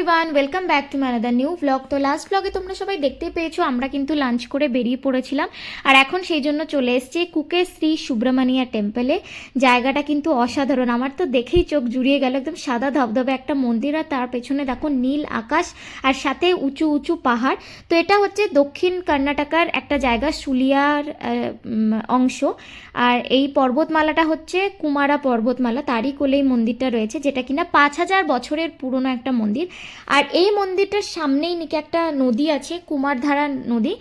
Everyone, welcome back to my another new blog. তো last ব্লগে তোমরা সবাই দেখতেই পেয়েছো আমরা কিন্তু লাঞ্চ করে বেরিয়ে পড়েছিলাম, আর এখন সেই জন্য চলে এসেছি কুকে শ্রী সুব্রমণিয়া টেম্পলে। জায়গাটা কিন্তু অসাধারণ, আমার তো দেখেই চোখ জুড়িয়ে গেল। একদম সাদা ধবধবে একটা মন্দির, আর তার পেছনে দেখো নীল আকাশ আর সাথে উঁচু উঁচু পাহাড়। তো এটা হচ্ছে দক্ষিণ কর্ণাটকার একটা জায়গা, সুলিয়ার অংশ। আর এই পর্বতমালাটা হচ্ছে কুমারা পর্বতমালা, তারই কোলেই মন্দিরটা রয়েছে, যেটা কিনা 5000 বছরের পুরনো একটা মন্দির। আর এই মন্দিরটার সামনেই নাকি একটা নদী আছে, কুমারধারা নদী।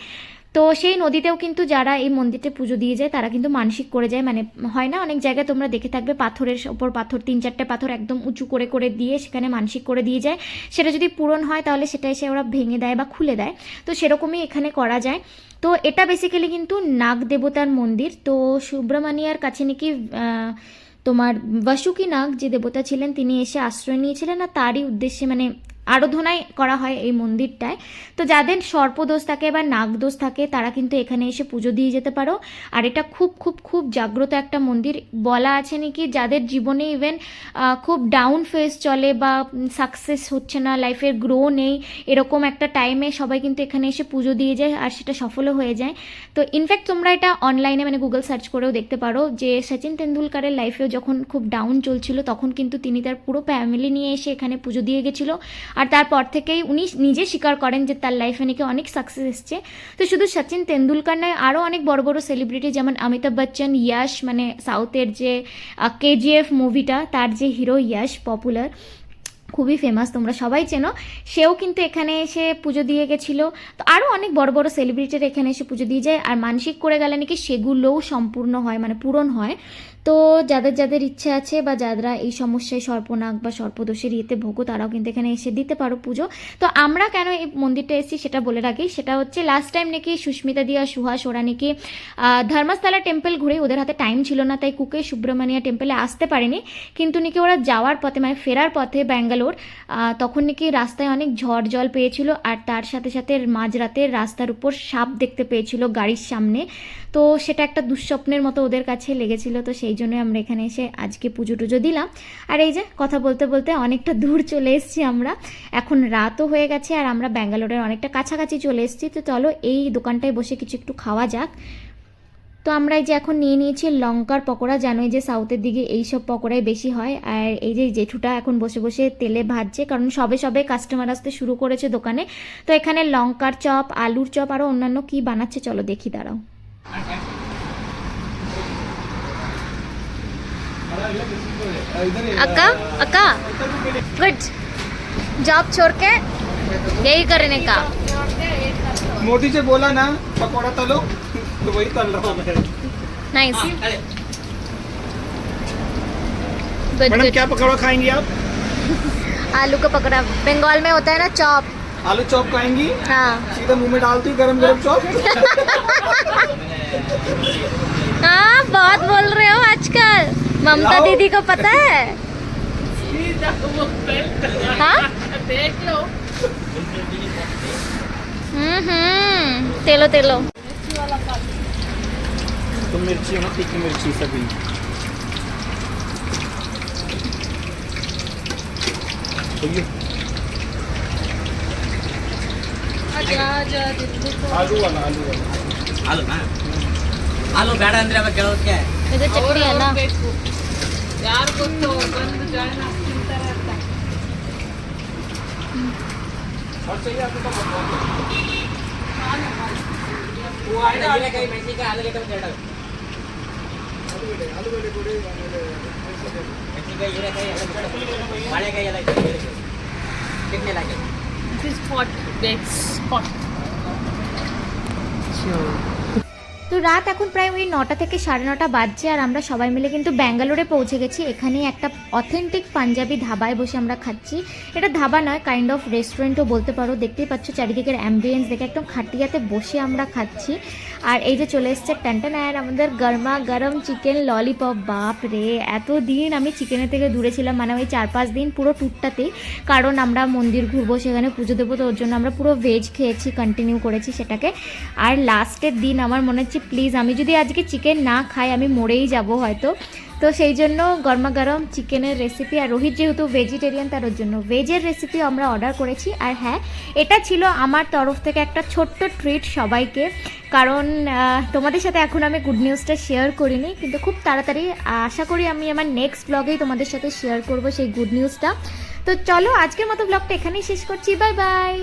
তো সেই নদীতেও কিন্তু যারা এই মন্দিরতে পুজো দিয়ে যায় তারা কিন্তু মানসিক করে যায়। মানে হয় না অনেক জায়গায় তোমরা দেখে থাকবে, পাথরের ওপর পাথর, 3-4টে পাথর একদম উঁচু করে করে দিয়ে সেখানে মানসিক করে দিয়ে যায়। সেটা যদি পূরণ হয় তাহলে সেটা এসে ওরা ভেঙে দেয় বা খুলে দেয়। তো সেরকমই এখানে করা যায়। তো এটা বেসিক্যালি কিন্তু নাগ দেবতার মন্দির। তো সুব্রমণিয়ার কাছে নাকি তোমার বাসুকি নাগ যে দেবতা ছিলেন তিনি এসে আশ্রয় নিয়েছিলেন, আর তারই উদ্দেশ্যে মানে আরাধনাই করা হয় এই মন্দিরটায়। তো যাদের সর্পদোষ থাকে বা নাগদোষ থাকে তারা কিন্তু এখানে এসে পুজো দিয়ে যেতে পারো। আর এটা খুব খুব খুব জাগ্রত একটা মন্দির। বলা আছে নাকি যাদের জীবনে ইভেন খুব ডাউন ফেজ চলে বা সাকসেস হচ্ছে না, লাইফের গ্রো নেই, এরকম একটা টাইমে সবাই কিন্তু এখানে এসে পুজো দিয়ে যায় আর সেটা সফলও হয়ে যায়। তো ইনফ্যাক্ট তোমরা এটা অনলাইনে মানে গুগল সার্চ করেও দেখতে পারো যে সচিন তেন্ডুলকারের লাইফেও যখন খুব ডাউন চলছিল তখন কিন্তু তিনি তার পুরো ফ্যামিলি নিয়ে এসে এখানে পুজো দিয়ে গেছিলো। আর তারপর থেকেই উনি নিজে স্বীকার করেন যে তার লাইফে নাকি অনেক সাকসেস এসছে। তো শুধু সচিন তেন্ডুলকার নয়, আরও অনেক বড় বড় সেলিব্রিটি যেমন অমিতাভ বচ্চন, ইয়াশ, মানে সাউথের যে কেজিএফ মুভিটা তার যে হিরো ইয়াশ, পপুলার, খুবই ফেমাস, তোমরা সবাই চেনো, সেও কিন্তু এখানে এসে পুজো দিয়ে গেছিলো। তো আরও অনেক বড় বড় সেলিব্রিটিরা এখানে এসে পুজো দিয়ে যায়, আর মানসিক করে গেলে নাকি সেগুলোও সম্পূর্ণ হয়, মানে পূরণ হয়। তো যাদের যাদের ইচ্ছে আছে বা যারা এই সমস্যায় সর্পনাগ বা সর্পদোষের ইয়েতে ভোগো তারাও কিন্তু এখানে এসে দিতে পারো পুজো। তো আমরা কেন এই মন্দিরটা এসেছি সেটা বলে রাখি। সেটা হচ্ছে লাস্ট টাইম নাকি সুস্মিতা দিয়া, সুহাস, ওরা নাকি ধর্মস্থলা টেম্পল ঘুরে ওদের হাতে টাইম ছিল না, তাই কুকে সুব্রমণিয়া টেম্পলে আসতে পারেনি। কিন্তু নাকি ওরা যাওয়ার পথে মানে ফেরার পথে ব্যাঙ্গালোর, তখন নাকি রাস্তায় অনেক ঝড় জল পেয়েছিল, আর তার সাথে সাথে মাঝরাতে রাস্তার উপর সাপ দেখতে পেয়েছিল গাড়ির সামনে। তো সেটা একটা দুঃস্বপ্নের মতো ওদের কাছে লেগেছিল। তো সেই জন্যই আমরা এখানে এসে আজকে পুজো টুজো দিলাম। আর এই যে কথা বলতে বলতে অনেকটা দূর চলে এসেছি আমরা, এখন রাতও হয়ে গেছে আর আমরা ব্যাঙ্গালোরের অনেকটা কাছাকাছি চলে এসেছি। তো চলো এই দোকানটায় বসে কিছু একটু খাওয়া যাক। তো আমরা এই যে এখন নিয়ে নিয়েছি লঙ্কার পকোড়া, জানোই যে সাউথের দিকে এইসব পকোড়াই বেশি হয়। আর এই যে জেঠুটা এখন বসে বসে তেলে ভাজছে, কারণ সবে সবে কাস্টমার আসতে শুরু করেছে দোকানে। তো এখানে লঙ্কার চপ, আলুর চপ, আরও অন্যান্য কি বানাচ্ছে চলো দেখি, দাঁড়াও। अक्का अक्का गुड जॉब छोड़ के यही करने का। मोदी जी बोला ना पकौड़ा तलो, तो वही तल रहा हूँ। नाइस गुड मैडम क्या पकौड़ा खाएंगी आप? आलू का पकौड़ा, बंगाल में होता है ना चॉप। आलू चॉप खाएंगी? हाँ सीधा मुंह में डालती हूँ गरम गरम चॉप। हाँ बहुत बोल रहे हो आजकल, ममता दीदी को पता है। हाँ देख लो। तेलो तेलो। तो मिर्ची है ना, तीखी मिर्ची सभी। आलू वाला आलू ना आलू ಬೇಡ ಅಂದ್ರೆ ಅವ ಕೇಳೋಕೆ ಇದು ಚಟ್ನಿ ಅಲ್ಲ, ಯಾರು ಗೊತ್ತು ಬಂದು ಜಾಯಿನ್ ಆಗ್ತಿರ್ತಾರೆ ಅಂತ. और चाहिए आपको वो ಆಯ್ತು ಆಲೂಗಡ್ಡೆ ಮೆಣಸಿನಕಾಯಿ ಆಲೂಗಡ್ಡೆ ಬೇಡ आलूगड्ಡೆ ಕೊಡಿ, ಮೆಣಸಿನಕಾಯಿ ಹೀರೆಕಾಯಿ ಎಲ್ಲ ಬೇಡ, ಬಾಳೆಕಾಯಿ ಎಲ್ಲ ಇದೆ ಚಟ್ನಿ ಎಲ್ಲ ಹಾಕಿ ದಿಸ್ ಸ್ಪಾಟ್ ಬೇಕ್ಸ್ ಸ್ಪಾಟ್। তো রাত এখন প্রায় ওই 9টা থেকে 9:30 বাজছে, আর আমরা সবাই মিলে কিন্তু ব্যাঙ্গালোরে পৌঁছে গেছি। এখানে একটা অথেন্টিক পাঞ্জাবি ধাবায় বসে আমরা খাচ্ছি। এটা ধাবা নয়, কাইন্ড অফ রেস্টুরেন্টও বলতে পারো। দেখতেই পাচ্ছ চারিদিকের অ্যাম্বিয়েন্স দেখে একদম খাটিয়াতে বসে আমরা খাচ্ছি। আর এই যে চলে এসছে টানটান আর আমাদের গরমা গরম চিকেন ললিপপ। বাপ রে, এতদিন আমি চিকেনের থেকে দূরে ছিলাম, মানে ওই 4-5 দিন পুরো ট্যুরটাতেই, কারণ আমরা মন্দির ঘুরবো, সেখানে পুজো দেবো, তো ওর জন্য আমরা পুরো ভেজ খেয়েছি, কন্টিনিউ করেছি সেটাকে। আর লাস্টের দিন আমার মনে হচ্ছে প্লিজ আমি যদি আজকে চিকেন না খাই আমি মরেই যাব হয়তো। তো তো সেই জন্য গরমা গরম চিকেনের রেসিপি, আর রোহিত যেহেতু ভেজিটেরিয়ান তার জন্য ভেজের রেসিপি আমরা অর্ডার করেছি। আর হ্যাঁ, এটা ছিল আমার তরফ থেকে একটা ছোট্ট ট্রিট সবাইকে, কারণ তোমাদের সাথে এখন আমি গুড নিউজটা শেয়ার করিনি, কিন্তু খুব তাড়াতাড়ি আশা করি আমি আমার নেক্সট ব্লগেই তোমাদের সাথে শেয়ার করব সেই গুড নিউজটা। তো চলো আজকের মতো ব্লগটা এখানেই শেষ করছি, বাই বাই।